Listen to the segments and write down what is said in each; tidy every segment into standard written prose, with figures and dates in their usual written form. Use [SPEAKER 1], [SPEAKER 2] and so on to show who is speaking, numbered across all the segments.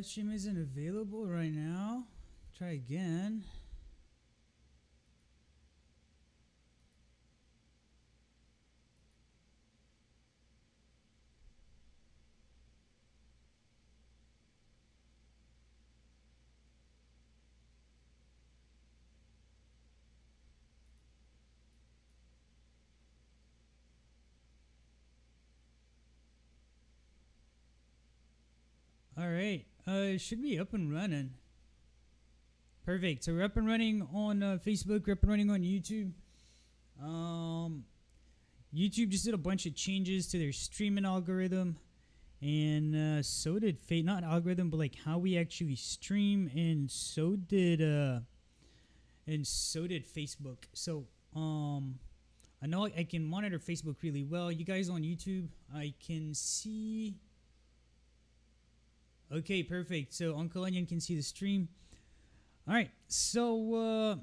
[SPEAKER 1] live stream isn't available right now. Try again. All right. It should be up and running. Perfect. So we're up and running on Facebook. We're up and running on YouTube. YouTube just did a bunch of changes to their streaming algorithm, and so did not algorithm, but like how we actually stream, and so did Facebook. So I know I can monitor Facebook really well. You guys on YouTube, I can see. Okay, perfect. So Uncle Onion can see the stream. All right. So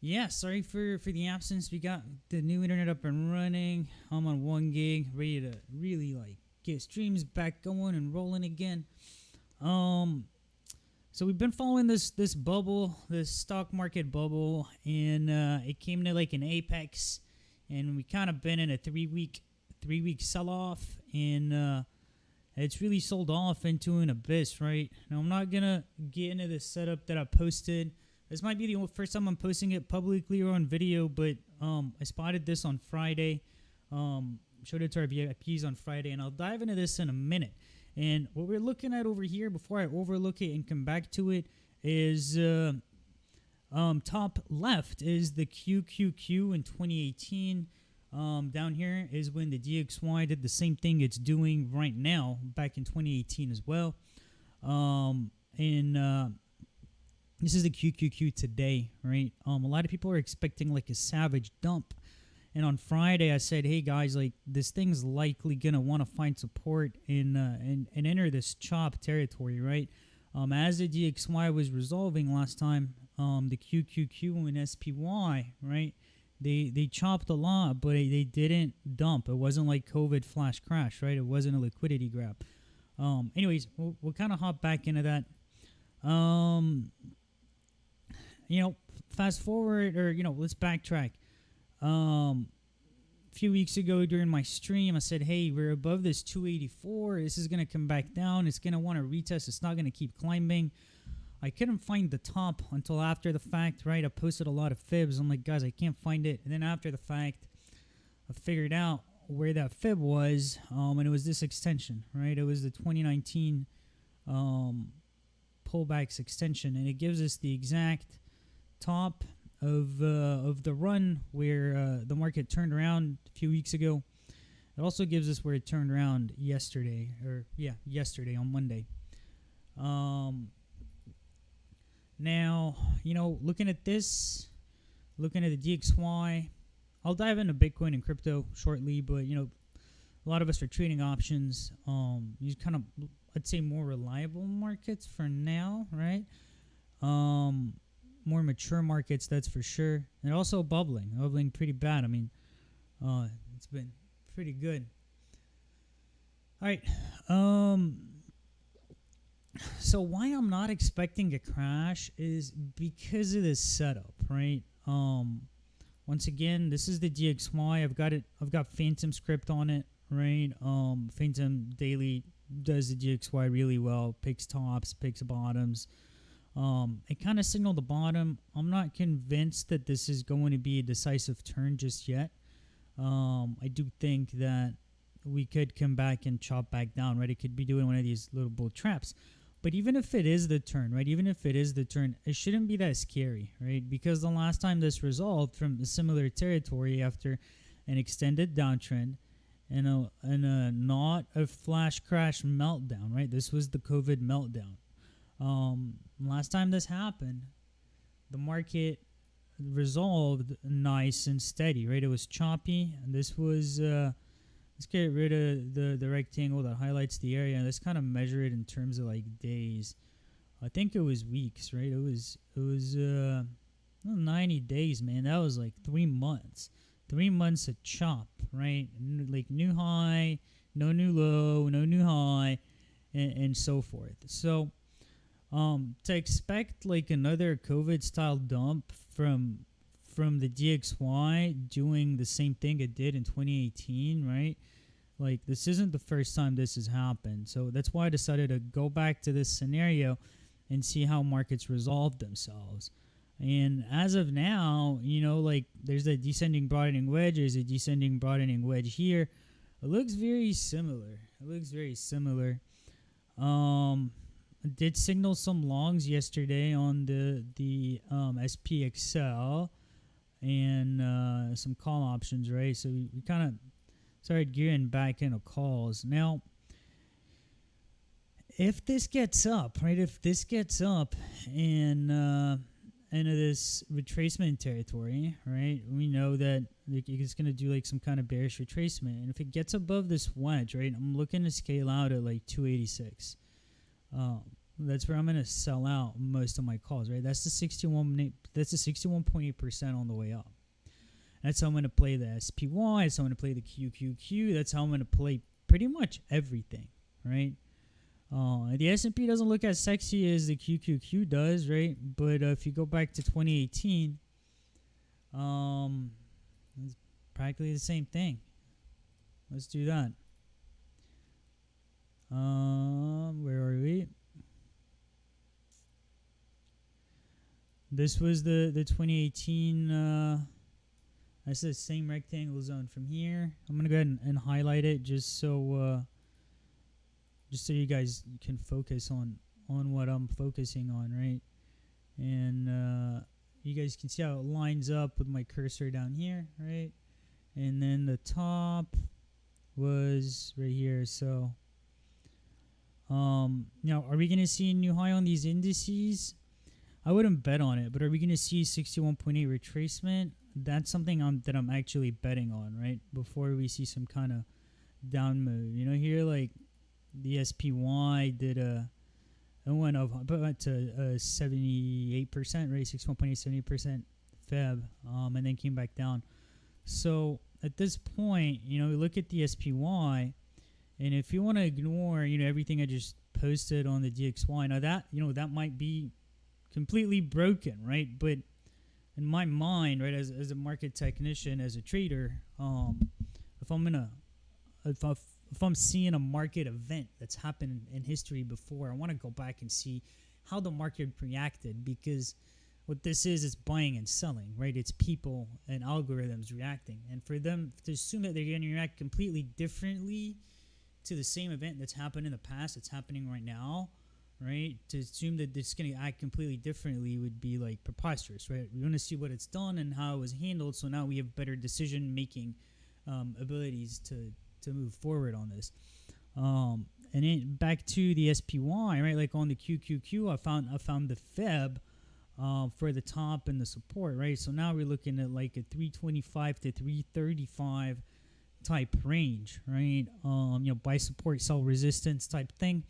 [SPEAKER 1] yeah, sorry for the absence. We got the new internet up and running. I'm on 1 gig, ready to really like get streams back going and rolling again. So we've been following this bubble, this stock market bubble, and it came to like an apex, and we kind of been in a three week sell off, and it's really sold off into an abyss, right? Now I'm not gonna get into the setup that I posted. This might be the first time I'm posting it publicly or on video, but I spotted this on Friday. Showed it to our VIPs on Friday, and I'll dive into this in a minute. And what we're looking at over here, before I overlook it and come back to it, is top left is the QQQ in 2018. Down here is when the DXY did the same thing it's doing right now, back in 2018 as well. This is the QQQ today, right? A lot of people are expecting like a savage dump. And on Friday, I said, hey guys, like this thing's likely gonna want to find support and enter this chop territory, right? As the DXY was resolving last time, the QQQ and SPY, right? They chopped a lot, but they didn't dump. It wasn't like COVID flash crash, right? It wasn't a liquidity grab. Anyways, we'll kind of hop back into that. Fast forward, or let's backtrack. A few weeks ago during my stream, I said, hey, we're above this 284. This is going to come back down. It's going to want to retest. It's not going to keep climbing. I couldn't find the top until after the fact, right? I posted a lot of fibs. I'm like, guys, I can't find it. And then after the fact, I figured out where that fib was, and it was this extension, right? It was the 2019 pullbacks extension, and it gives us the exact top of the run where the market turned around a few weeks ago. It also gives us where it turned around yesterday on Monday. Now, looking at this, looking at the DXY, I'll dive into Bitcoin and crypto shortly, but a lot of us are trading options. These kind of, I'd say, more reliable markets for now, right? More mature markets, that's for sure. And also bubbling pretty bad. I mean, it's been pretty good. All right. So why I'm not expecting a crash is because of this setup, right? Once again, this is the DXY. I've got Phantom script on it, right? Phantom daily does the DXY really well. Picks tops, picks bottoms. It kind of signaled the bottom. I'm not convinced that this is going to be a decisive turn just yet. I do think that we could come back and chop back down, right? It could be doing one of these little bull traps. But even if it is the turn, right? Even if it is the turn, it shouldn't be that scary, right? Because the last time this resolved from a similar territory after an extended downtrend and a not a flash crash meltdown, right? This was the COVID meltdown. Last time this happened, the market resolved nice and steady, right? It was choppy, and this was let's get rid of the rectangle that highlights the area. Let's kind of measure it in terms of like days. I think it was weeks, right? It was 90 days, man. That was like 3 months. 3 months of chop, right? Like new high, no new low, no new high. and so forth. So to expect like another COVID style dump from the DXY doing the same thing it did in 2018, right? Like, this isn't the first time this has happened. So that's why I decided to go back to this scenario and see how markets resolve themselves. And as of now, like, there's a descending broadening wedge. There's a descending broadening wedge here. It looks very similar. I did signal some longs yesterday on the SPXL and some call options, right? So we kind of started gearing back into calls. Now, if this gets up, right? If this gets up and into this retracement territory, right? We know that it's going to do like some kind of bearish retracement, and if it gets above this wedge, right? I'm looking to scale out at like 286. That's where I'm going to sell out most of my calls, right? That's the 61.8% on the way up. That's how I'm going to play the SPY. That's how I'm going to play the QQQ. That's how I'm going to play pretty much everything, right? The S&P doesn't look as sexy as the QQQ does, right? But if you go back to 2018, it's practically the same thing. Let's do that. Where are we? This was the 2018. That's the same rectangle zone from here. I'm gonna go ahead and highlight it just so you guys can focus on what I'm focusing on, right? And you guys can see how it lines up with my cursor down here, right? And then the top was right here. So now, are we gonna see a new high on these indices? I wouldn't bet on it, but are we gonna see 61.8 retracement? That's something that I'm actually betting on, right? Before we see some kind of down move. Here, like, the SPY did it went up to 78%, right? 61.8, 70% Feb, and then came back down. So at this point, we look at the SPY, and if you want to ignore, everything I just posted on the DXY, now that, that might be completely broken, right? But in my mind, right, as a market technician, as a trader, if I'm seeing a market event that's happened in history before, I want to go back and see how the market reacted, because what this is buying and selling, right? It's people and algorithms reacting, and for them to assume that they're going to react completely differently to the same event that's happened in the past, that's happening right now, right? To assume that it's going to act completely differently would be like preposterous, right? We want to see what it's done and how it was handled, so now we have better decision-making abilities to move forward on this. And then back to the SPY, right? Like on the QQQ, I found the Feb for the top and the support, right? So now we're looking at like a 325 to 335 type range, right? Buy support, sell resistance type thing.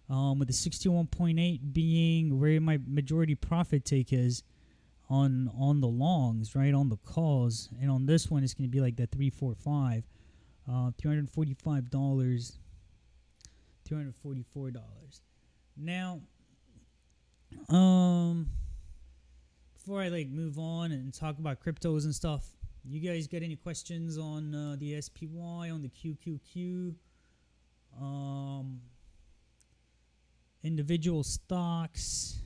[SPEAKER 1] With the 61.8 being where my majority profit take is on the longs, right? On the calls, and on this one it's going to be like that 345, $345, $344. Now, before I like move on and talk about cryptos and stuff, you guys got any questions on the SPY, on the QQQ, individual stocks?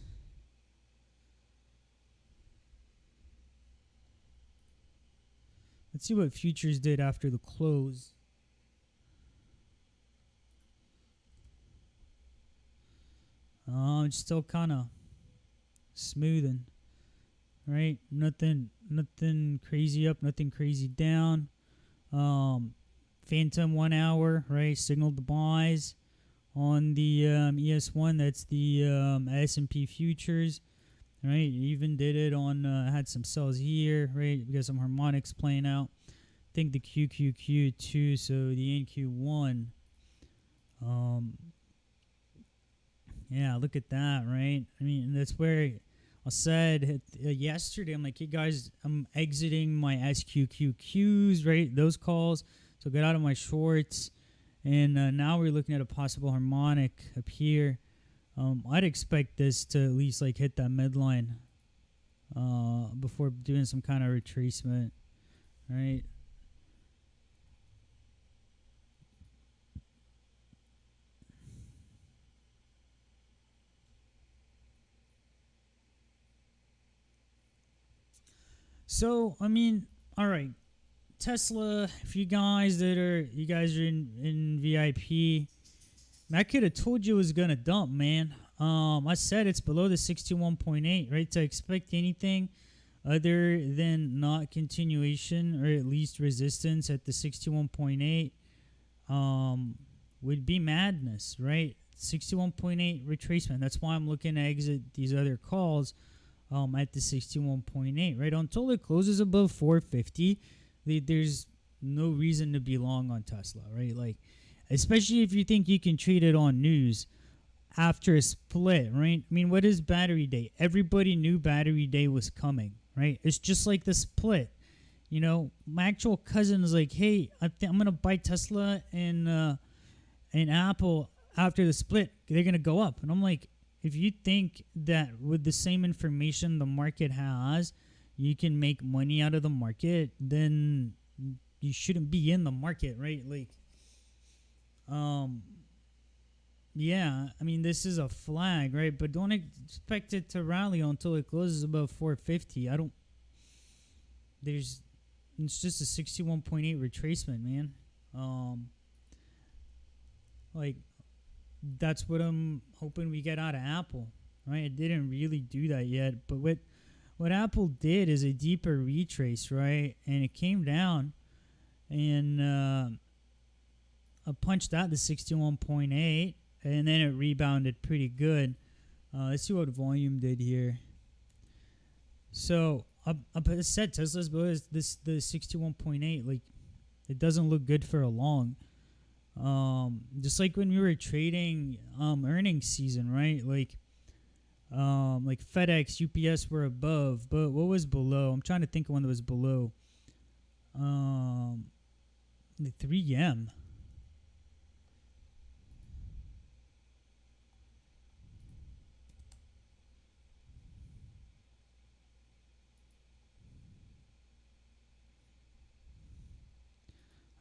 [SPEAKER 1] Let's see what futures did after the close. It's still kind of smoothing, right? Nothing crazy up, nothing crazy down. Phantom 1 hour, right? Signaled the buys on the ES1. That's the S&P futures, right? Even did it on had some sells here, right? We got some harmonics playing out. I think the QQQ too. So the NQ1, yeah, look at that, right? I mean, that's where I said yesterday, I'm like, hey guys, I'm exiting my SQQQs, right? Those calls. So get out of my shorts. And now we're looking at a possible harmonic up here. I'd expect this to at least like hit that midline before doing some kind of retracement, right? So, I mean, all right, Tesla, if you guys are in VIP, I could have told you it was gonna dump, man. I said it's below the 61.8, right? To expect anything other than not continuation or at least resistance at the 61.8 would be madness, right? 61.8 retracement. That's why I'm looking to exit these other calls at the 61.8, right? Until it closes above 450, there's no reason to be long on Tesla, right? Like, especially if you think you can trade it on news after a split, right? I mean, what is Battery Day? Everybody knew Battery Day was coming, right? It's just like the split. You know, my actual cousin is like, hey, I'm going to buy Tesla and Apple after the split. They're going to go up. And I'm like, if you think that with the same information the market has, you can make money out of the market, then you shouldn't be in the market, right? Like, yeah, I mean, this is a flag, right? But don't expect it to rally until it closes above 450. It's just a 61.8 retracement, man. Like, that's what I'm hoping we get out of Apple, right? It didn't really do that yet, but what Apple did is a deeper retrace, right? And it came down and punched out the 61.8, and then it rebounded pretty good. Let's see what volume did here. So I said Tesla's below the 61.8. Like, it doesn't look good for a long. Just like when we were trading earnings season, right? Like FedEx, UPS were above, but what was below? I'm trying to think of one that was below. The 3M.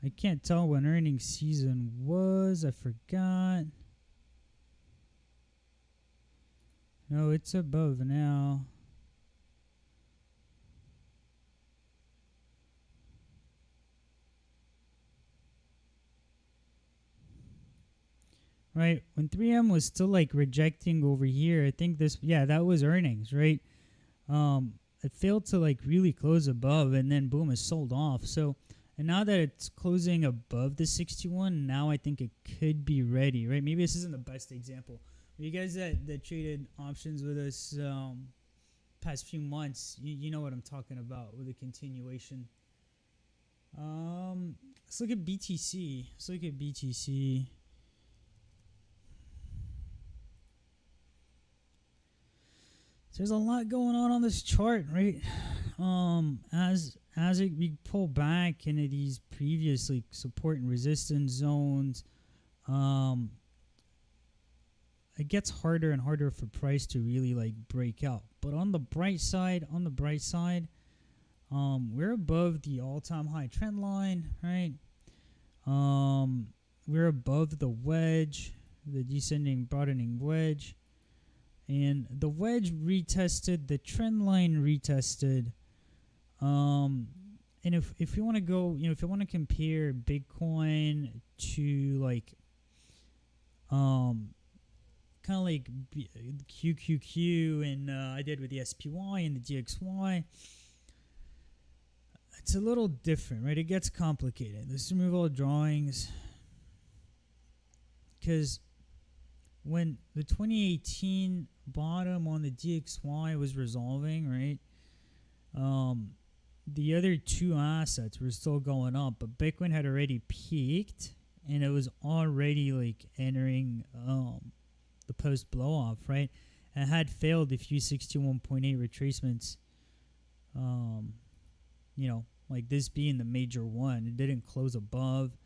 [SPEAKER 1] I can't tell when earnings season was. I forgot. No, it's above now. Right, when 3M was still like rejecting over here, I think that was earnings, right? It failed to like really close above, and then boom, it sold off. So, and now that it's closing above the 61, now I think it could be ready, right? Maybe this isn't the best example. You guys that traded options with us past few months, you know what I'm talking about with a continuation. Let's look at BTC. There's a lot going on this chart, right? As we pull back into these previously support and resistance zones, it gets harder and harder for price to really like break out. But on the bright side, we're above the all-time high trend line, right? We're above the wedge, the descending broadening wedge. And the wedge retested, the trend line retested. And if you want to go, if you want to compare Bitcoin to like, kind of like QQQ and I did with the SPY and the DXY, it's a little different, right? It gets complicated. Let's remove all drawings, because when the 2018 bottom on the DXY was resolving, right? The other two assets were still going up, but Bitcoin had already peaked and it was already like entering the post blow off, right? And had failed a few 61.8 retracements. Like this being the major one, it didn't close above.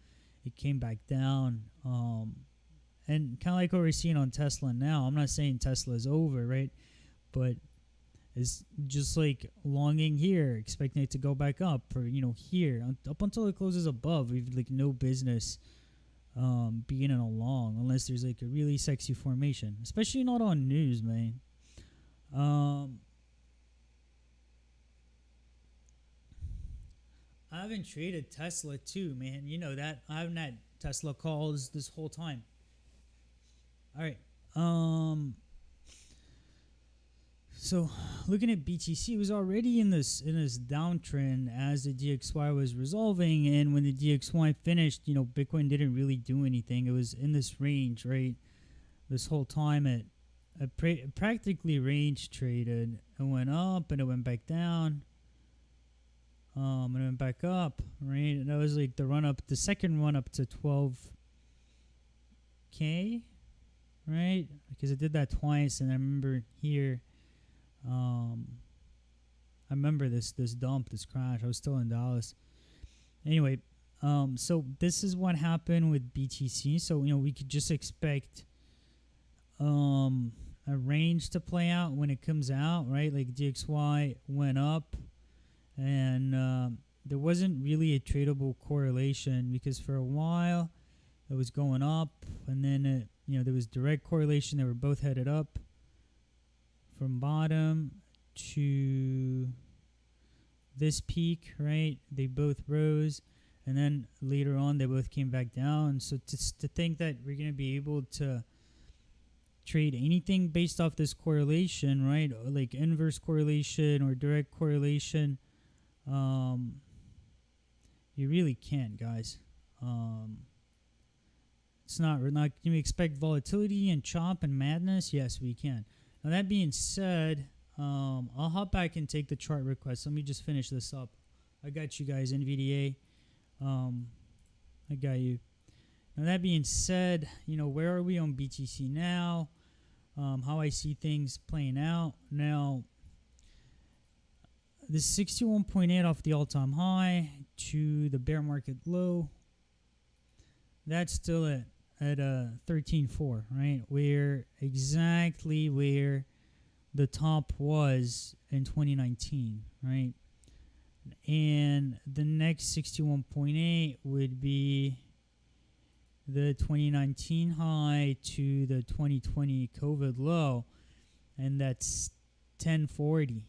[SPEAKER 1] it came back down. And kind of like what we're seeing on Tesla now. I'm not saying Tesla is over, right? But it's just like longing here, expecting it to go back up, or here up until it closes above. We've like no business beginning along unless there's like a really sexy formation, especially not on news, man. I haven't traded Tesla too, man. You know that I haven't had Tesla calls this whole time. All right. So looking at BTC, it was already in this downtrend as the DXY was resolving, and when the DXY finished, Bitcoin didn't really do anything. It was in this range, right? This whole time it practically range traded. It went up and it went back down. And it went back up, right? And that was like the run up, the second run up to 12K, right? Because it did that twice, and I remember here. I remember this dump, this crash. I was still in Dallas. Anyway, so this is what happened with BTC. So we could just expect a range to play out when it comes out, right? Like DXY went up, and there wasn't really a tradable correlation because for a while it was going up, and then there was direct correlation. They were both headed up. From bottom to this peak, right? They both rose, and then later on they both came back down. So to think that we're going to be able to trade anything based off this correlation, right? Like inverse correlation or direct correlation, you really can't, guys. We're not going to expect volatility and chop and madness. Yes, we can. Now that being said, I'll hop back and take the chart request. Let me just finish this up. I got you guys, NVDA. I got you. Now that being said, where are we on BTC now? How I see things playing out. Now, this 61.8 off the all-time high to the bear market low, that's still at 13.4, right? Exactly where the top was in 2019, right? And the next 61.8 would be the 2019 high to the 2020 COVID low, and that's 1040,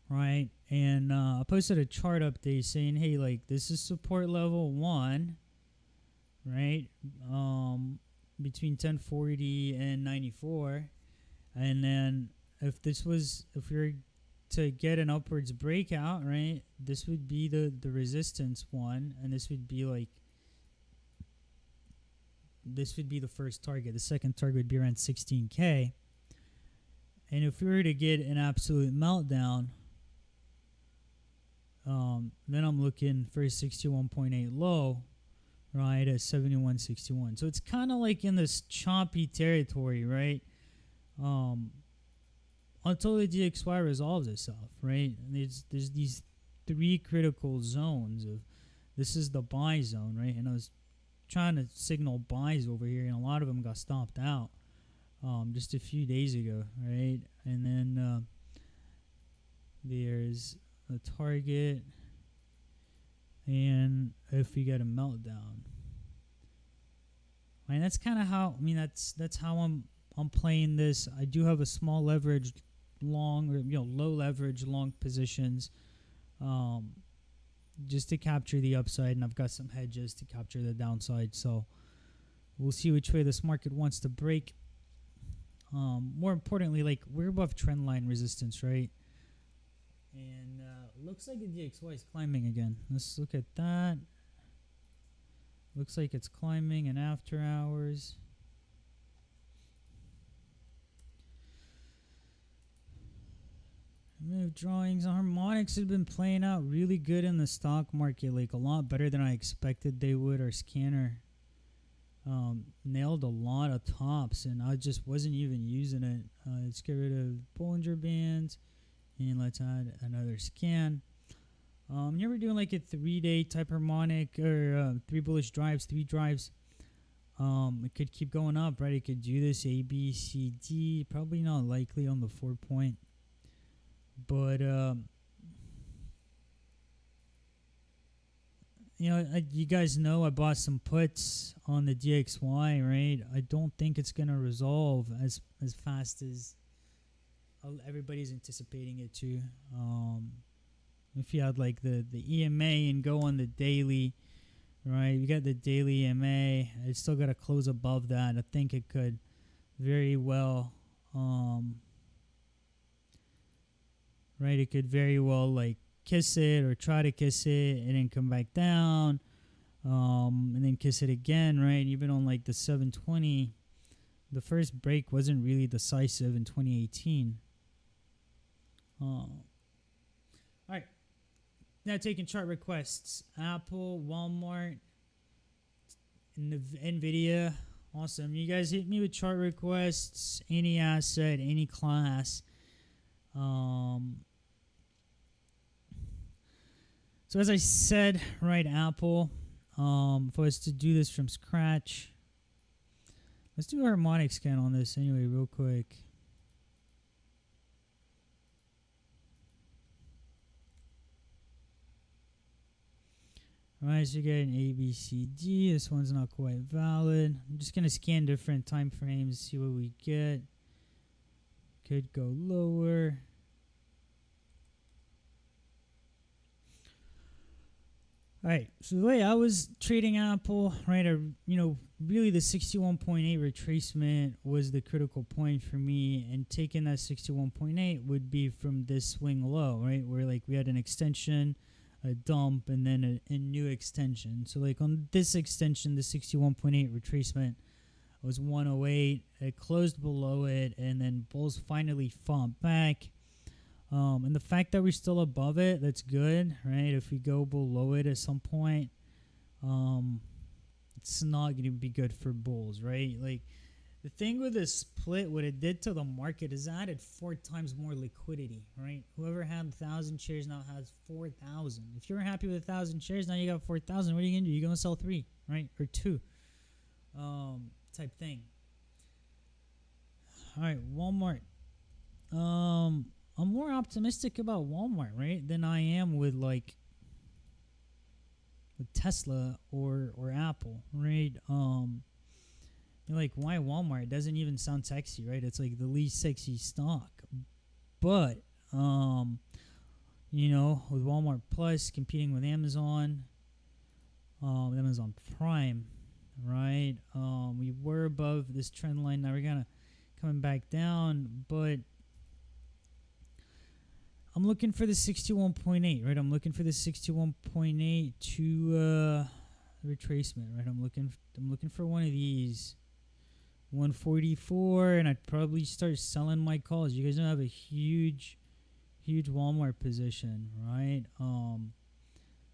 [SPEAKER 1] right? And I posted a chart update saying, hey, like this is support level 1, right? Between 1040 and 94, and then if we were to get an upwards breakout, right, this would be the resistance one, and this would be the first target. The second target would be around 16K. And if we were to get an absolute meltdown, then I'm looking for a 61.8 low, right, at 71.61. So it's kind of like in this choppy territory, right? Until the DXY resolves itself, right? And there's these three critical zones of this is the buy zone, right? And I was trying to signal buys over here, and a lot of them got stopped out just a few days ago, right? And then there's a target, and if we get a meltdown, right? That's kind of how that's how I'm playing this. I do have a small leverage long or low leverage long positions just to capture the upside, and I've got some hedges to capture the downside. So we'll see which way this market wants to break. More importantly, like we're above trend line resistance, right? And looks like the DXY is climbing again. Let's look at that. Looks like it's climbing in after hours. Move drawings. Harmonics have been playing out really good in the stock market, like a lot better than I expected they would. Our scanner nailed a lot of tops, and I just wasn't even using it. Let's get rid of Bollinger Bands, and let's add another scan. You ever doing like a 3-day type harmonic or 3 bullish drives, 3 drives? It could keep going up, right? It could do this A, B, C, D. Probably not likely on the 4-point, but you know, you guys know I bought some puts on the DXY, right? I don't think it's gonna resolve as fast as everybody's anticipating it to. If you had like the EMA and go on the daily, right? You got the daily EMA. It's still got to close above that. I think it could very well, right? It could very well like kiss it or try to kiss it and then come back down, and then kiss it again, right? Even on like the 720, the first break wasn't really decisive in 2018. All right. Now taking chart requests. Apple, Walmart, Nvidia. Awesome. You guys hit me with chart requests, any asset, any class. So as I said, right, Apple, if I was to do this from scratch, let's do a harmonic scan on this anyway real quick. Alright, so you get an A, B, C, D. This one's not quite valid. I'm just going to scan different time frames, see what we get. Could go lower. Alright, so the way I was trading Apple, right, really the 61.8 retracement was the critical point for me, and taking that 61.8 would be from this swing low, right, where like we had an extension, a dump, and then a new extension. So like on this extension, the 61.8 retracement was 108. It closed below it, and then bulls finally fought back. And the fact that we're still above it, that's good, right? If we go below it at some point, it's not going to be good for bulls, right? Like the thing with this split, what it did to the market is added 4 times more liquidity, right? Whoever had 1,000 shares now has 4,000. If you're happy with 1,000 shares, now you got 4,000. What are you going to do? You're going to sell 3, right? Or 2, type thing. All right, Walmart. I'm more optimistic about Walmart, right, than I am with like with Tesla or Apple, right? You're like, why Walmart? It doesn't even sound sexy, right? It's like the least sexy stock. But you know, with Walmart Plus competing with Amazon, Amazon Prime, right? We were above this trend line. Now we're gonna coming back down, but I'm looking for the 61.8, right? I'm looking for the 61.8 to retracement, right? I'm looking for one of these. 144, and I'd probably start selling my calls. You guys know I have a huge Walmart position, right?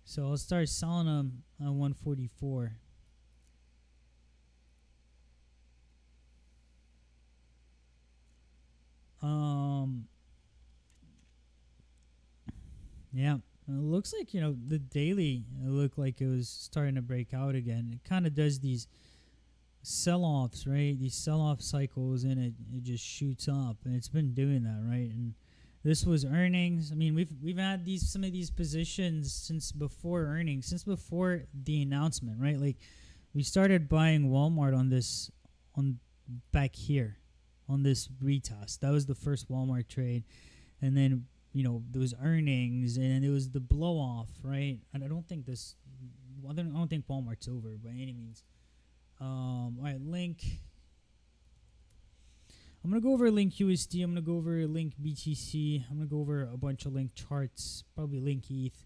[SPEAKER 1] So I'll start selling them at 144. Yeah, it looks like, you know, the daily, it looked like it was starting to break out again. It kind of does these sell-offs, right? These sell-off cycles, and it just shoots up, and it's been doing that, right? And this was earnings. I mean, we've had some of these positions since before earnings, since before the announcement, right? Like we started buying Walmart on back here on this retest. That was the first Walmart trade, and then, you know, there was earnings, and it was the blow off, right? And I don't think Walmart's over by any means. All right, Link. I'm gonna go over Link USD. I'm gonna go over Link BTC. I'm gonna go over a bunch of Link charts, probably Link ETH.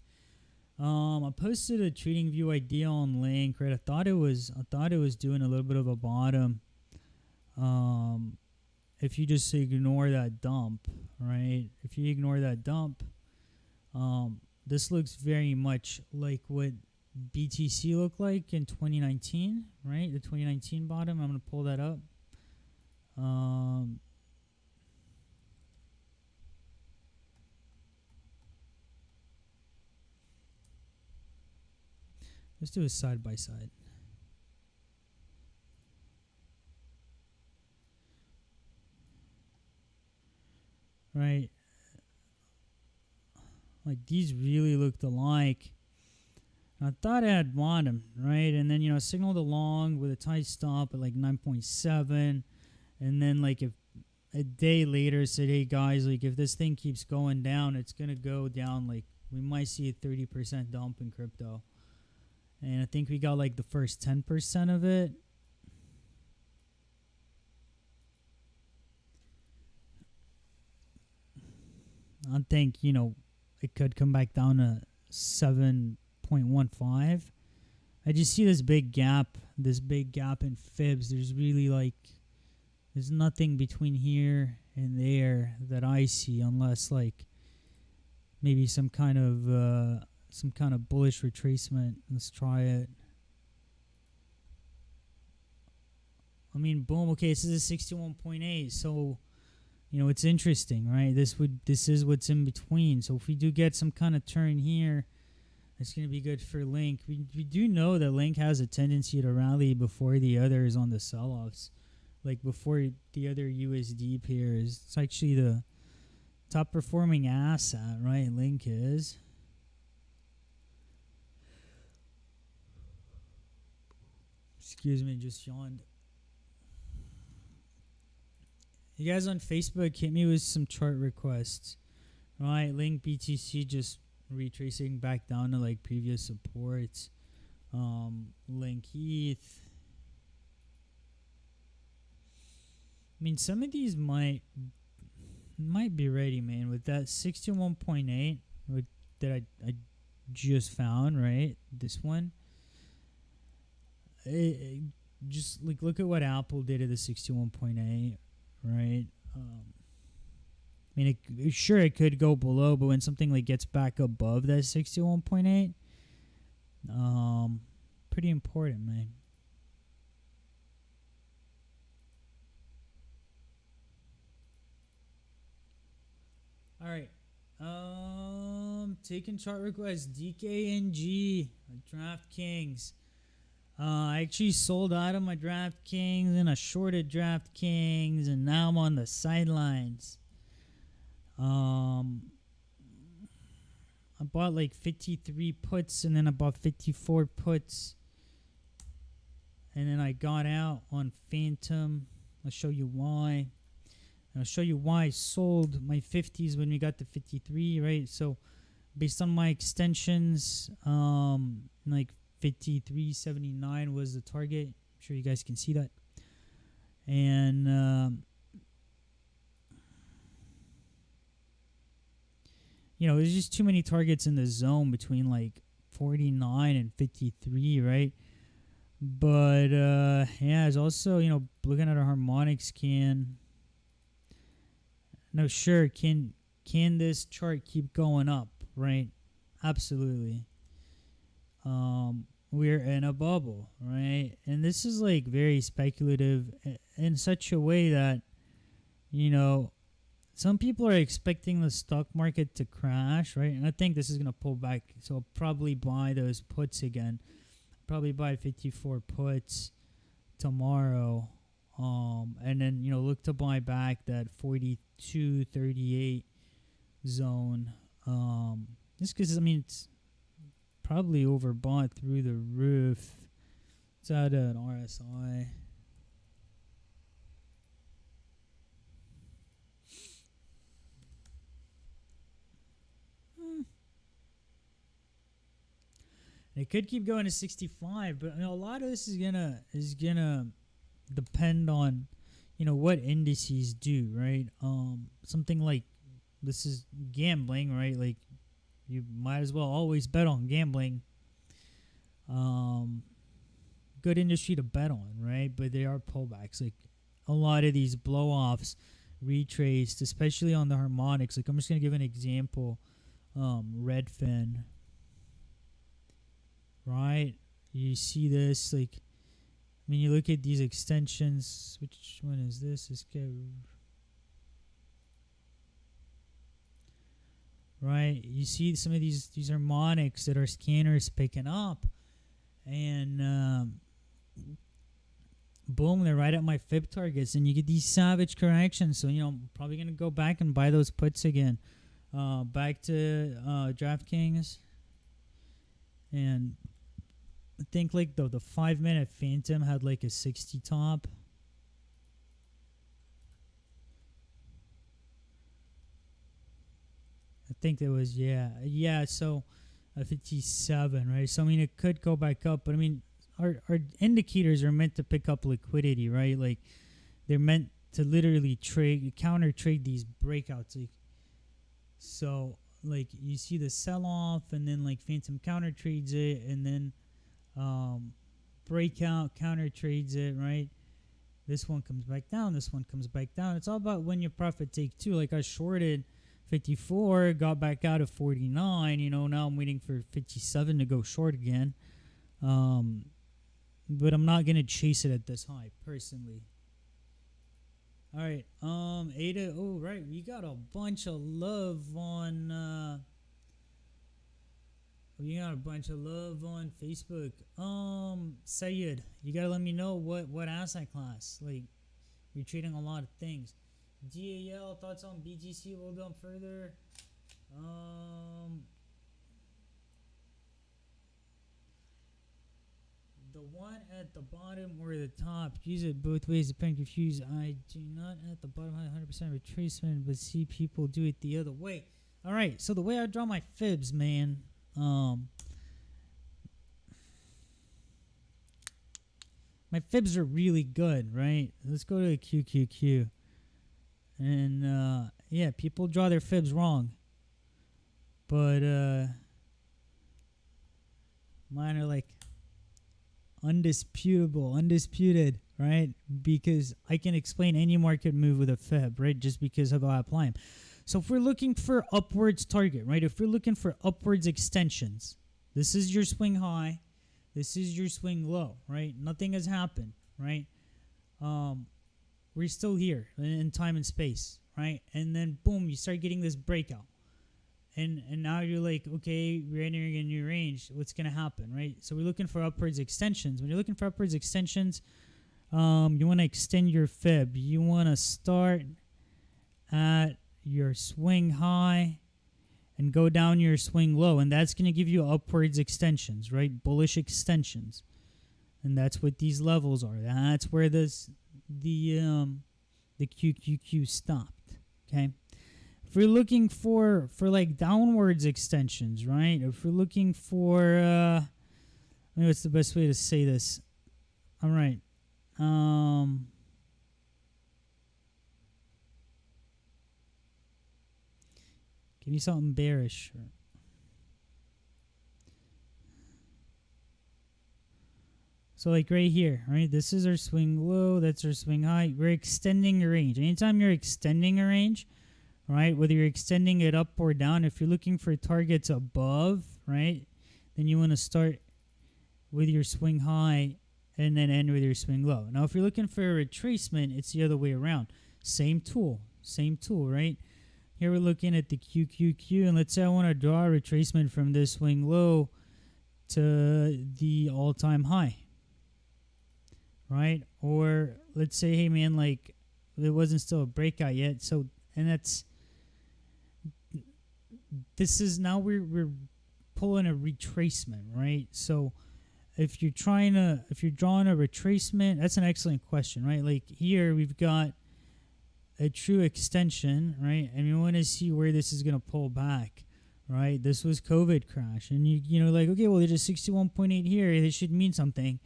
[SPEAKER 1] I posted a trading view idea on Link, right? I thought it was doing a little bit of a bottom. If you just ignore that dump, right? If you ignore that dump, this looks very much like what BTC looked like in 2019, right? The 2019 bottom. I'm going to pull that up. Let's do a side by side. Right? Like these really looked alike. I thought I had bottom, right? And then, signaled along with a tight stop at like 9.7. And then, like, if a day later said, hey guys, like, if this thing keeps going down, it's going to go down. Like, we might see a 30% dump in crypto. And I think we got like the first 10% of it. I think, it could come back down to 7.15. I just see this big gap in fibs. There's really like, there's nothing between here and there that I see, unless like maybe some kind of bullish retracement. Let's try it. I mean, boom. Okay, this is a 61.8. So, it's interesting, right? This is what's in between. So if we do get some kind of turn here, it's going to be good for Link. We do know that Link has a tendency to rally before the others on the sell-offs. Like before the other USD pairs. It's actually the top performing asset, right? Link is. Excuse me, just yawned. You guys on Facebook hit me with some chart requests. Right, Link BTC just retracing back down to like previous supports. Link ETH. I mean, some of these might be ready, man, with that 61.8 that I just found, right? This one. Just like look at what Apple did at the 61.8, right? I mean, it could go below, but when something like gets back above that 61.8, pretty important, man. All right. Taking chart request. DKNG, DraftKings. I actually sold out of my DraftKings and I shorted DraftKings, and now I'm on the sidelines. I bought like 53 puts, and then I bought 54 puts, and then I got out on Phantom. I'll show you why. And I'll show you why I sold my 50s when we got to 53, right? So based on my extensions, like 53.79 was the target. I'm sure you guys can see that. And there's just too many targets in the zone between like 49 and 53, right? But yeah, there's also, looking at a harmonic scan. No, sure, can this chart keep going up, right? Absolutely. We're in a bubble, right? And this is like very speculative in such a way that, some people are expecting the stock market to crash, right? And I think this is going to pull back. So I'll probably buy those puts again. Probably buy 54 puts tomorrow. And then, look to buy back that 42.38 zone. Just because, it's probably overbought through the roof. It's at an RSI. It could keep going to 65, but a lot of this is gonna depend on, what indices do, right? Something like this is gambling, right? Like you might as well always bet on gambling. Good industry to bet on, right? But there are pullbacks. Like a lot of these blow-offs retraced, especially on the harmonics. Like I'm just gonna give an example. Redfin, right? You see this, like, you look at these extensions. Which one is this? Right? You see some of these harmonics that our scanners picking up, and boom, they're right at my fib targets, and you get these savage corrections. So I'm probably gonna go back and buy those puts again. Back to DraftKings, and I think like the 5-minute Phantom had like a 60 top. I think it was yeah. So a 57, right? So I mean, it could go back up, but I mean, our indicators are meant to pick up liquidity, right? Like they're meant to literally counter trade these breakouts. Like, so like you see the sell off, and then like Phantom counter trades it, and then breakout counter trades it, right? This one comes back down. This one comes back down. It's all about when your profit take two. Like I shorted 54, got back out of 49. Now I'm waiting for 57 to go short again. But I'm not gonna chase it at this high personally. All right, Ada. Oh, right, we got a bunch of love on. We got a bunch of love on Facebook. Sayed, you gotta let me know what asset class. Like, you're trading a lot of things. DAL, thoughts on BGC? We'll go further. The one at the bottom or the top, use it both ways, depending confused. I do not at the bottom have 100% retracement, but see people do it the other way. All right, so the way I draw my fibs, man. My fibs are really good, right? Let's go to the QQQ. And yeah, people draw their fibs wrong. But mine are like undisputed, right? Because I can explain any market move with a fib, right? Just because of how I apply them. So if we're looking for upwards target, right? If we're looking for upwards extensions, this is your swing high, this is your swing low, right? Nothing has happened, right? We're still here in time and space, right? And then boom, you start getting this breakout. And now you're like, okay, we're entering a new range. What's going to happen, right? So we're looking for upwards extensions. When you're looking for upwards extensions, you want to extend your fib. You want to start at your swing high and go down your swing low. And that's going to give you upwards extensions, right? Bullish extensions. And that's what these levels are. That's where the QQQ stopped, okay? If we're looking for like downwards extensions, right? If we're looking for, I mean, what's the best way to say this? All right. Give me something bearish. So like right here, right? This is our swing low. That's our swing high. We're extending a range. Anytime you're extending a range, right, whether you're extending it up or down, if you're looking for targets above, right, then you want to start with your swing high and then end with your swing low. Now, if you're looking for a retracement, it's the other way around. Same tool, right? Here we're looking at the QQQ, and let's say I want to draw a retracement from this swing low to the all-time high, right? Or let's say, hey, man, like, it wasn't still a breakout yet, so, and this is now we're pulling a retracement, right? So if you're drawing a retracement, that's an excellent question, right? Like here we've got a true extension, right? And we want to see where this is going to pull back, right? This was COVID crash, and you know, like, okay, well, there's a 61.8 here. This should mean something.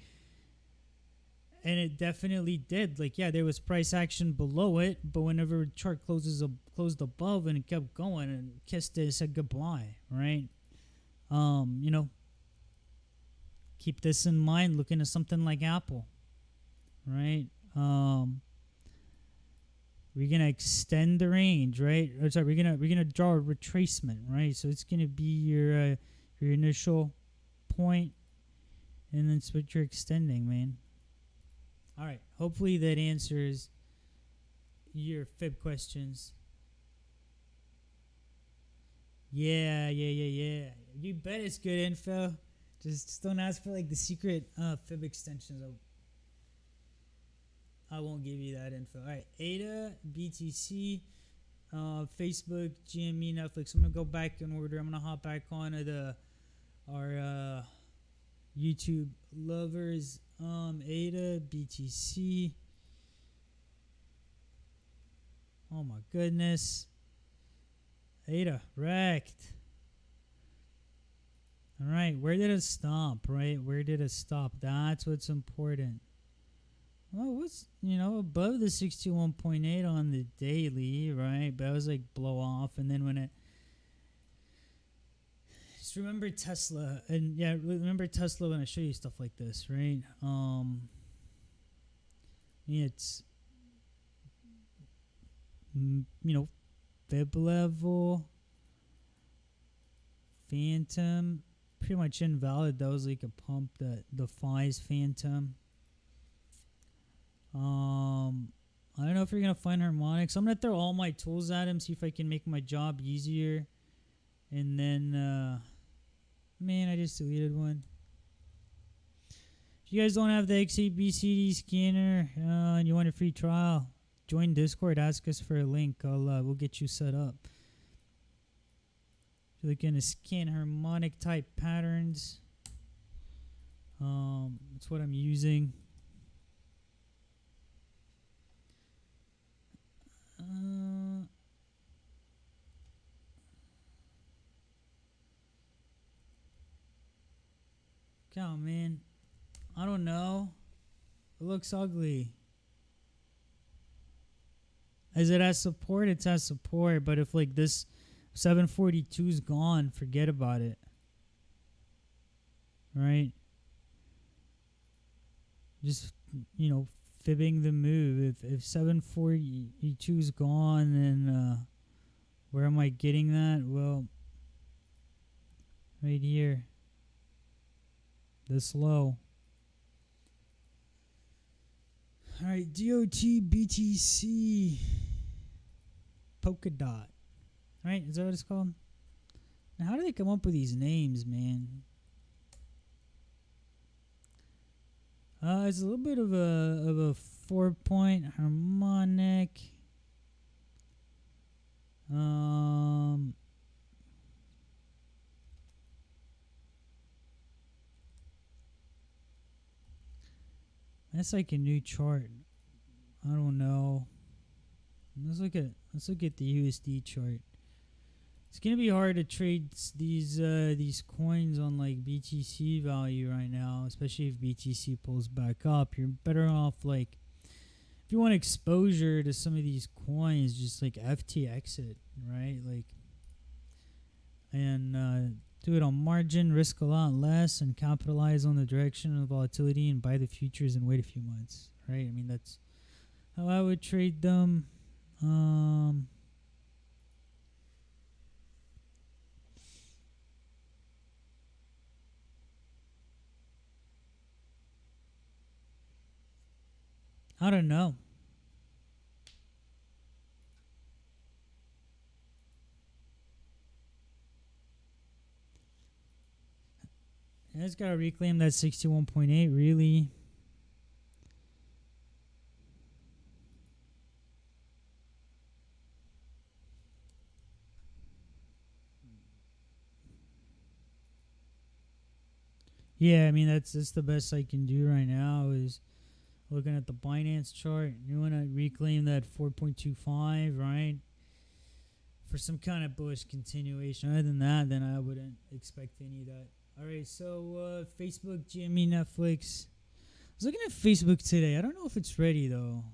[SPEAKER 1] And it definitely did. Like, yeah, there was price action below it, but whenever the chart closed above and it kept going and kissed it, said goodbye, right? You know, keep this in mind. Looking at something like Apple, right? We're gonna extend the range, right? Or sorry, we're gonna draw a retracement, right? So it's gonna be your initial point, and then it's what you're extending, man. All right. Hopefully that answers your fib questions. Yeah. You bet it's good info. Just don't ask for like the secret fib extensions. I won't give you that info. All right, ADA, BTC, Facebook, GME, Netflix. I'm gonna go back in order. I'm gonna hop back on to our YouTube lovers. ADA, BTC. Oh my goodness. ADA wrecked. All right, where did it stop? Right, where did it stop? That's what's important. Well, what's above the 61.8 on the daily, right? But I was like blow off, and then when it just remember Tesla, and yeah, remember Tesla when I show you stuff like this, right? It's fib level, phantom, pretty much invalid. That was like a pump that defies phantom. I don't know if you're gonna find harmonics. I'm gonna throw all my tools at him, see if I can make my job easier. And then, man, I just deleted one. If you guys don't have the XABCD scanner and you want a free trial, join Discord. Ask us for a link. We'll get you set up. If you're looking to scan harmonic type patterns, that's what I'm using. Oh man, I don't know. It looks ugly. Is it as support? It's as support, but if like this 742 is gone, forget about it. Right? Just fibbing the move. If 742 is gone, then where am I getting that? Well, right here. This low. All right, DOT BTC polka dot. Right? Is that what it's called? Now, how do they come up with these names, man? It's a little bit of a 4-point harmonic. That's like a new chart. I don't know. Let's look at the USD chart. It's gonna be hard to trade these coins on like BTC value right now, especially if BTC pulls back up. You're better off like if you want exposure to some of these coins, just like FTX it, right? Like, and do it on margin, risk a lot less, and capitalize on the direction of volatility and buy the futures and wait a few months, right? I mean, that's how I would trade them. I don't know. I just gotta reclaim that 61.8, really. Yeah, I mean that's the best I can do right now is looking at the Binance chart. You want to reclaim that 4.25, right? For some kind of bullish continuation. Other than that, then I wouldn't expect any of that. All right, so Facebook, GME, Netflix. I was looking at Facebook today. I don't know if it's ready though.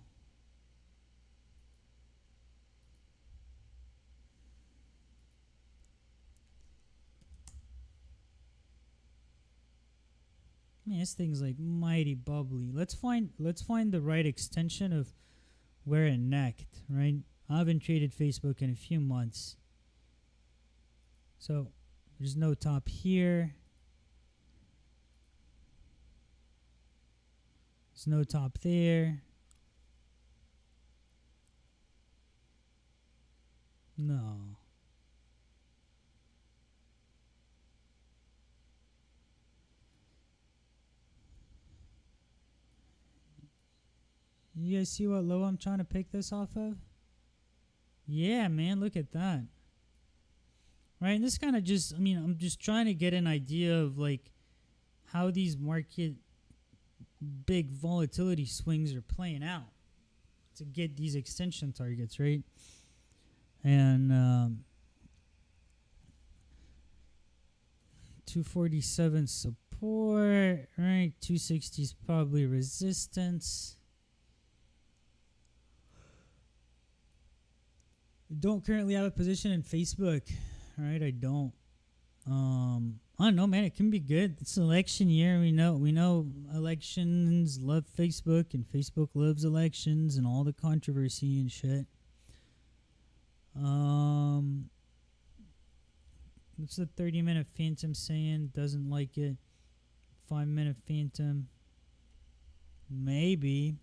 [SPEAKER 1] Man, this thing's like mighty bubbly. Let's find the right extension of where it necked, right? I haven't traded Facebook in a few months. So there's no top here. There's no top there. No. You guys see what low I'm trying to pick this off of? Yeah, man, look at that. Right, and this kind of just, I mean, I'm just trying to get an idea of like how these market big volatility swings are playing out to get these extension targets, right? And 247 support, right? 260 is probably resistance. Don't currently have a position in Facebook, right? I don't. I don't know, man. It can be good. It's election year. We know elections love Facebook, and Facebook loves elections and all the controversy and shit. What's the 30-minute phantom saying? Doesn't like it. 5-minute phantom. Maybe.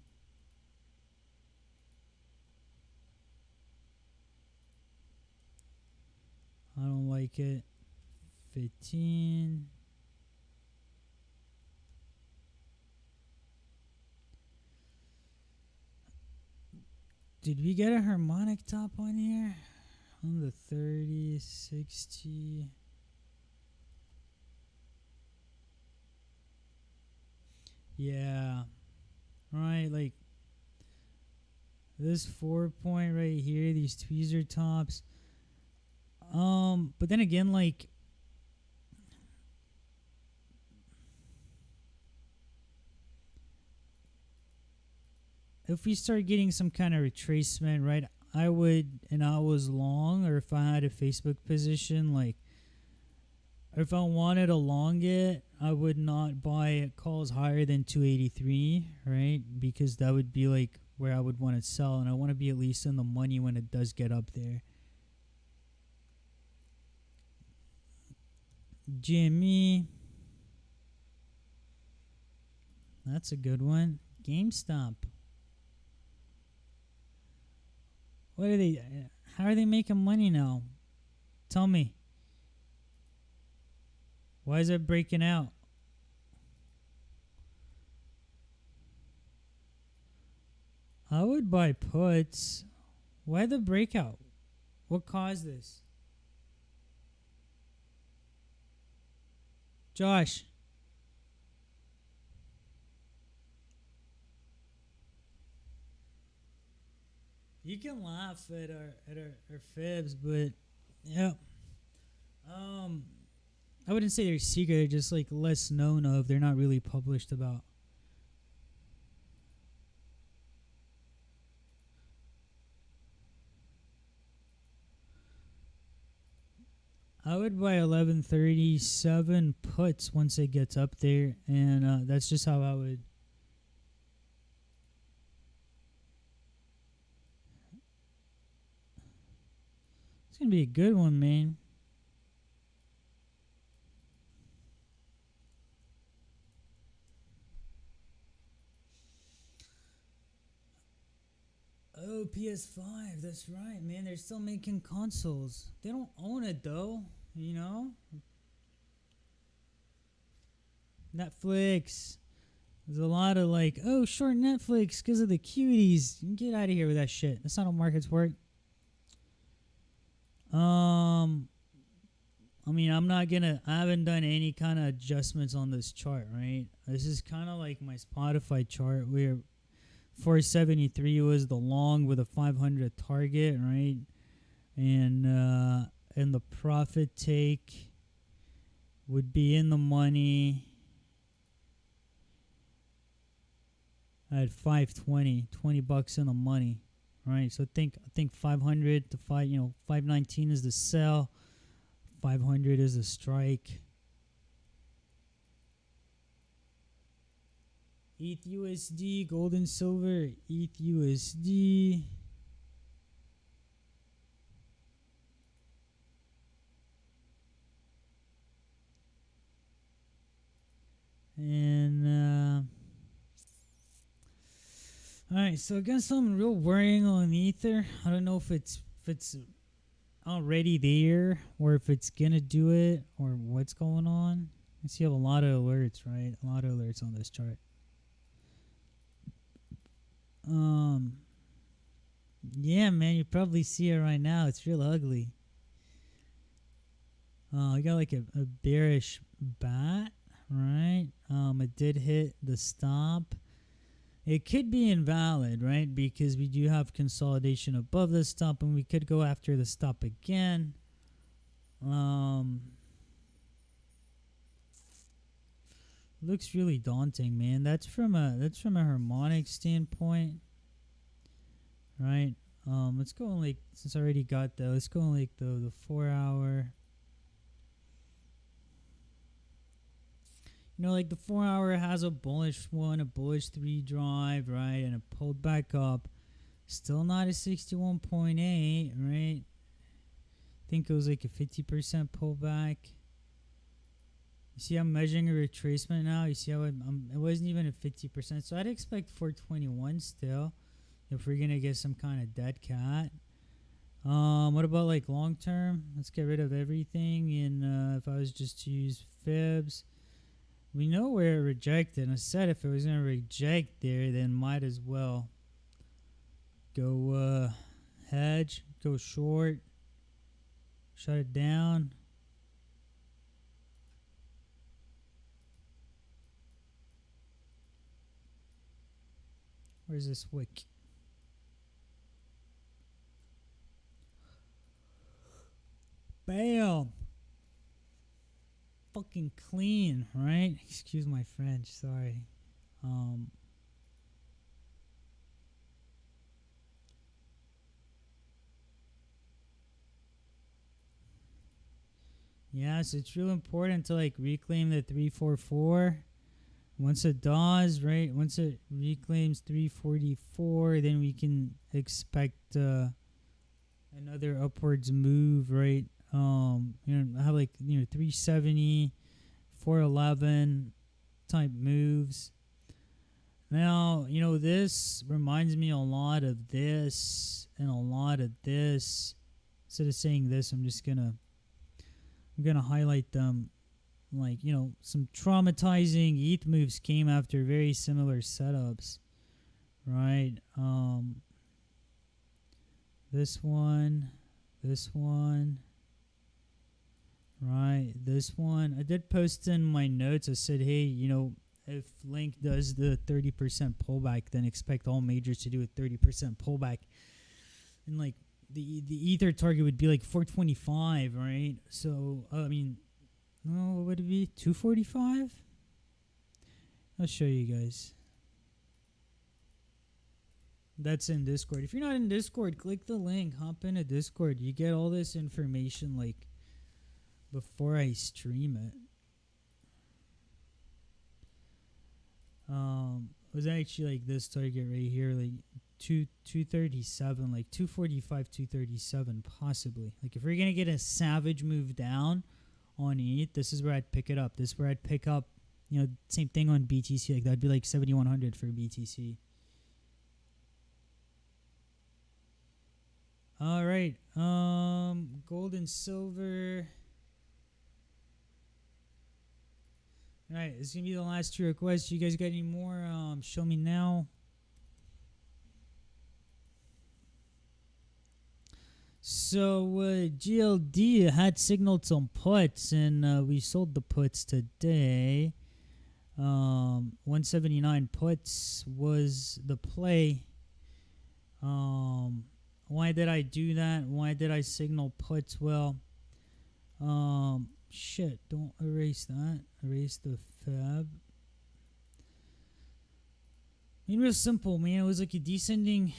[SPEAKER 1] I don't like it. 15. Did we get a harmonic top on here? On the 30, 60. Yeah. Right, like this 4-point right here, these tweezer tops. But then again, like if we start getting some kind of retracement, right, I would, and I was long, or if I had a Facebook position, like if I wanted to long it, I would not buy at calls higher than 283, right? Because that would be like where I would want to sell, and I want to be at least in the money when it does get up there. Jimmy. That's a good one. GameStop. What are they? How are they making money now? Tell me. Why is it breaking out? I would buy puts. Why the breakout? What caused this? Josh. You can laugh at our fibs, but yeah. I wouldn't say they're secret, they're just like less known of. They're not really published about. I would buy 1137 puts once it gets up there, and that's just how I would. It's gonna be a good one, man. Oh, PS5, that's right, man. They're still making consoles. They don't own it though, you know? Netflix. There's a lot of like, oh, short Netflix because of the cuties. Get out of here with that shit. That's not how markets work. I mean, I haven't done any kind of adjustments on this chart, right? This is kind of like my Spotify chart where 473 was the long with a 500 target, right? And the profit take would be in the money at 520, $20 in the money, right? So I think 500 to 519 is the sell, 500 is the strike. ETH USD, gold and silver, ETH USD. And all right, so I got something real worrying on Ether. I don't know if it's already there or if it's gonna do it or what's going on. I see you have a lot of alerts, right? A lot of alerts on this chart. Um, yeah, man, you probably see it right now. It's real ugly. I got like a bearish bat, right? It did hit the stop. It could be invalid, right? Because we do have consolidation above the stop, and we could go after the stop again. Looks really daunting, man. That's from a harmonic standpoint, right? Let's go on like, since I already got that, let's go on like the 4 hour. You know, like the 4 hour has a bullish one, a bullish 3 drive, right? And it pulled back up. Still not a 61.8, right? I think it was like a 50% pullback. You see, I'm measuring a retracement now. You see how it wasn't even a 50%. So I'd expect 421 still if we're going to get some kind of dead cat. What about like long term? Let's get rid of everything. And if I was just to use fibs, we know where it rejected. I said if it was going to reject there, then might as well go hedge, go short, shut it down. Where's this wick? Bam! Fucking clean, right? Excuse my French, sorry. Yeah, so it's real important to like reclaim the 344. Once it does, right? Once it reclaims 344, then we can expect another upwards move, right? I have like 370, 411 type moves. Now, this reminds me a lot of this and a lot of this. Instead of saying this, I'm gonna highlight them. Like, some traumatizing ETH moves came after very similar setups, right? This one, right? This one. I did post in my notes. I said, hey, if Link does the 30% pullback, then expect all majors to do a 30% pullback. And like the Ether target would be like 425, right? So, what would it be? 245? I'll show you guys. That's in Discord. If you're not in Discord, click the link. Hop into Discord. You get all this information like before I stream it. It was actually like this target right here, like 237, like 245, 237 possibly. Like if we're gonna get a savage move down on ETH, this is where I'd pick it up. This is where I'd pick up, same thing on BTC. Like that'd be like 7,100 for BTC. All right. Gold and silver. All right, this is gonna be the last 2 requests. You guys got any more? Show me now. So GLD had signaled some puts, and we sold the puts today. 179 puts was the play. Why did I do that? Why did I signal puts? Well, shit, don't erase that. Erase the fab. Real simple, man. It was like a descending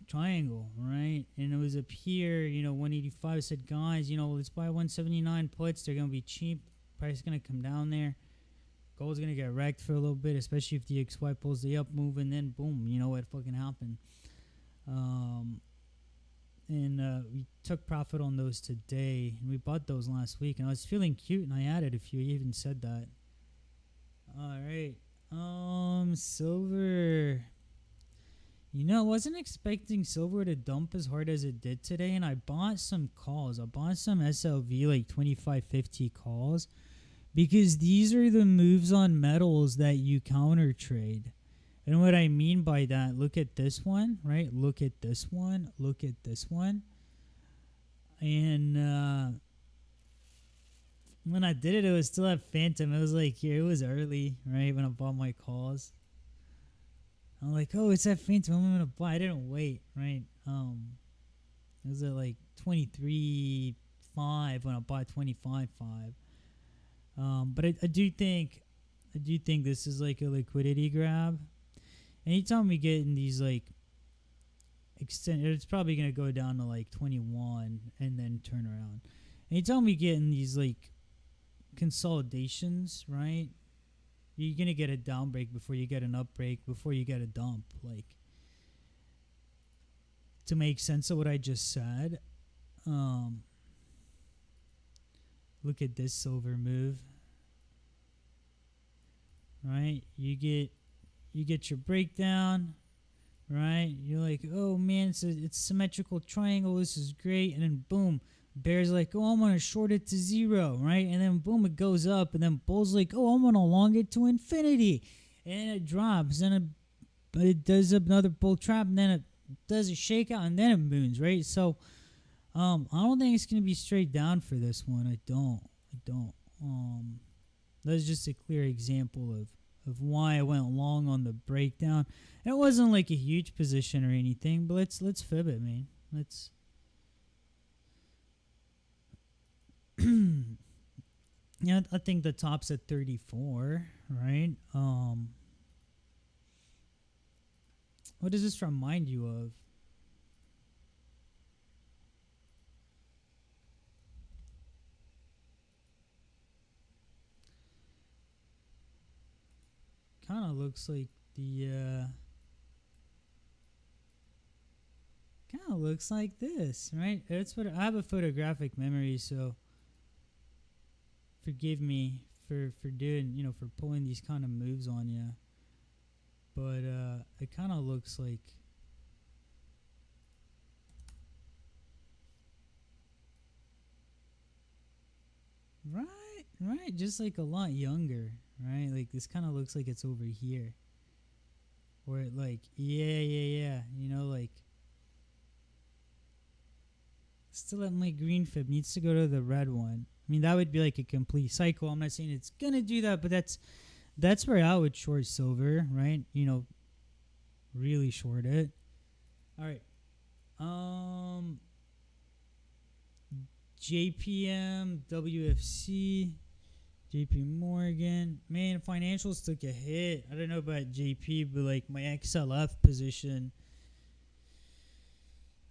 [SPEAKER 1] triangle, right? And it was up here, 185. I said, guys, let's buy 179 puts. They're going to be cheap. Price is going to come down there. Gold's going to get wrecked for a little bit, especially if DXY pulls the up move, and then boom, what fucking happened. And we took profit on those today, and we bought those last week, and I was feeling cute, and I added a few. You even said that. All right. Silver. I wasn't expecting silver to dump as hard as it did today, and I bought some calls. I bought some SLV, like 2550 calls, because these are the moves on metals that you counter trade. And what I mean by that, look at this one, right? Look at this one. Look at this one. And when I did it, it was still at Phantom. It was like here, it was early, right? When I bought my calls, I'm like, oh, it's at Phantom. I'm gonna buy. I didn't wait, right? It was at like 23.5 when I bought 25.5. But I do think this is like a liquidity grab. Anytime we get in these like extend, it's probably gonna go down to like 21 and then turn around. Anytime we get in these like consolidations, right? You're gonna get a down break before you get an up break, before you get a dump. Like, to make sense of what I just said, look at this silver move, right? You get your breakdown, right? You're like, oh man, it's symmetrical triangle. This is great, and then boom, bear's like, oh, I'm gonna short it to 0, right? And then boom, it goes up, and then bull's like, oh, I'm gonna long it to infinity, and it drops, and it does another bull trap, and then it does a shakeout, and then it moons, right? So I don't think it's gonna be straight down for this one. I don't. That's just a clear example of why I went long on the breakdown. It wasn't like a huge position or anything, but let's fib it, man. Let's yeah, I think the top's at 34, right? What does this remind you of? Kind of looks like kind of looks like this, right? That's what I have a photographic memory, so forgive me for doing, for pulling these kind of moves on you. But it kind of looks like right, just like a lot younger, right? Like this kind of looks like it's over here. Or it like, yeah. Like still at my green fib, needs to go to the red one. I mean, that would be like a complete cycle. I'm not saying it's gonna do that, but that's where I would short silver, right? Really short it. All right. JPM, WFC, JP Morgan. Man, financials took a hit. I don't know about JP, but like my XLF position,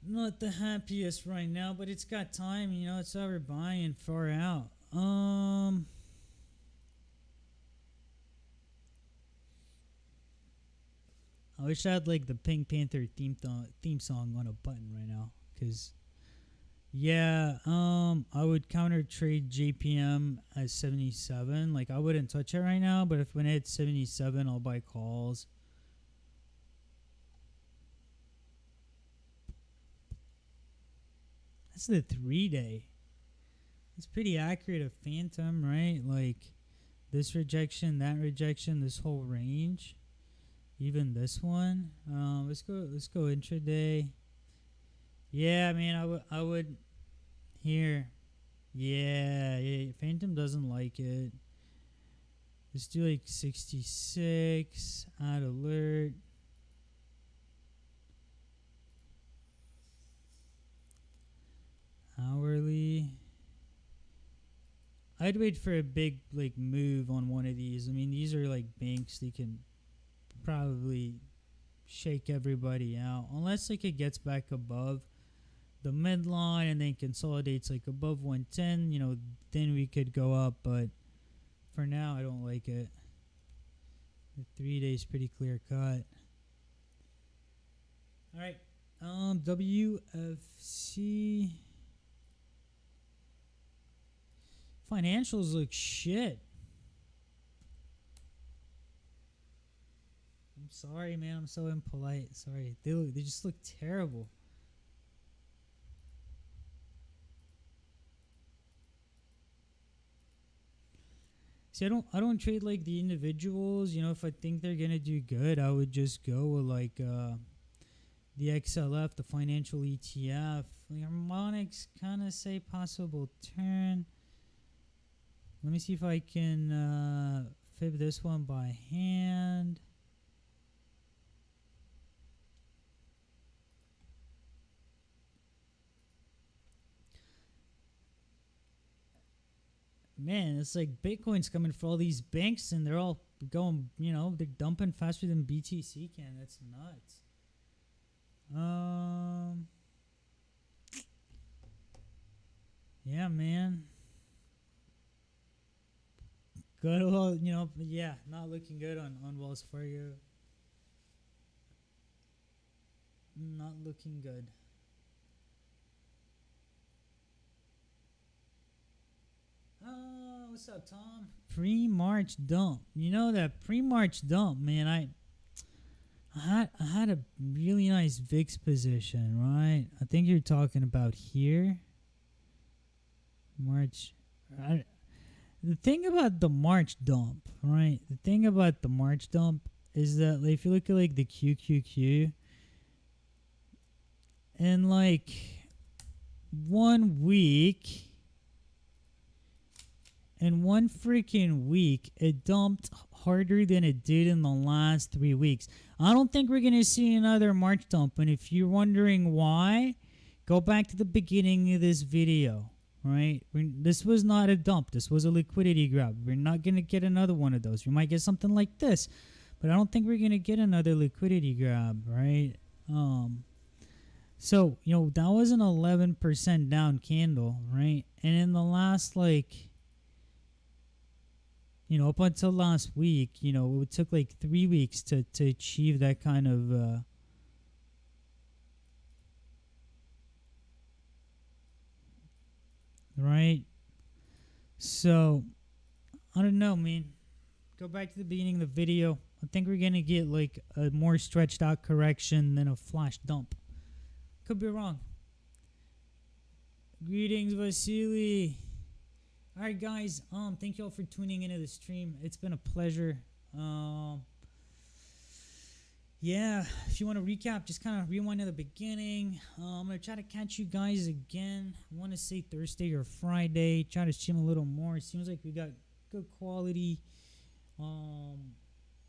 [SPEAKER 1] not the happiest right now, but it's got time, it's over buying far out. I wish I had like the Pink Panther theme song on a button right now, cause yeah, I would counter trade JPM at 77. Like I wouldn't touch it right now, but if when it's 77, I'll buy calls. That's the 3-day. It's pretty accurate of Phantom, right? Like this rejection, that rejection, this whole range, even this one. Let's go intraday. Yeah, man, I would here. Yeah, Phantom doesn't like it. Let's do like 66. Add alert. Hourly. I'd wait for a big like move on one of these. I mean, these are like banks. They can probably shake everybody out unless like it gets back above the midline and then consolidates like above 110. Then we could go up. But for now, I don't like it. The 3 days pretty clear cut. All right. WFC. Financials look shit. I'm sorry, man. I'm so impolite. Sorry. They just look terrible. See, I don't trade like the individuals. You know, if I think they're gonna do good, I would just go with like the XLF, the financial ETF. Like harmonics, kind of say possible turn. Let me see if I can fib this one by hand. Man, it's like Bitcoin's coming for all these banks and they're all going, they're dumping faster than BTC can. That's nuts. Yeah, man. Good old, yeah, not looking good on Wells Fargo. Not looking good. What's up, Tom? Pre-March dump. You know that pre-March dump, man. I had a really nice VIX position, right? I think you're talking about here. March. The thing about the March dump, right? The thing about the March dump is that like, if you look at like the QQQ, in like 1 week. In 1 freaking week, it dumped harder than it did in the last 3 weeks. I don't think we're going to see another March dump. And if you're wondering why, go back to the beginning of this video, right? This was not a dump. This was a liquidity grab. We're not going to get another one of those. We might get something like this, but I don't think we're going to get another liquidity grab, right? So, that was an 11% down candle, right? And in the last, up until last week, it took like 3 weeks to achieve that kind of right? So, I don't know, man. Go back to the beginning of the video. I think we're going to get like a more stretched out correction than a flash dump. Could be wrong. Greetings, Vasily. All right, guys. Thank you all for tuning into the stream. It's been a pleasure. Yeah, if you want to recap, just kind of rewind to the beginning. I'm gonna try to catch you guys again. I want to say Thursday or Friday. Try to stream a little more. It seems like we got good quality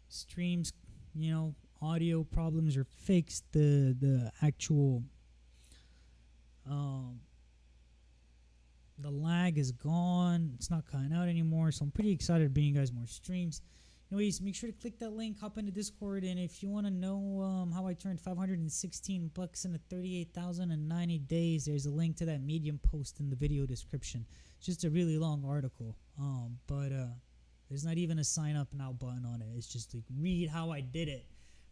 [SPEAKER 1] streams. Audio problems are fixed. The actual the lag is gone. It's not cutting out anymore. So I'm pretty excited to bring you guys more streams. Anyways, make sure to click that link, hop into Discord, and if you want to know how I turned $516 into 38,090 days, there's a link to that Medium post in the video description. It's just a really long article, but there's not even a sign up now button on it. It's just like read how I did it,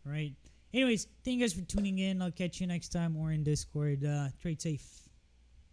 [SPEAKER 1] right? Anyways, thank you guys for tuning in. I'll catch you next time or in Discord. Trade safe.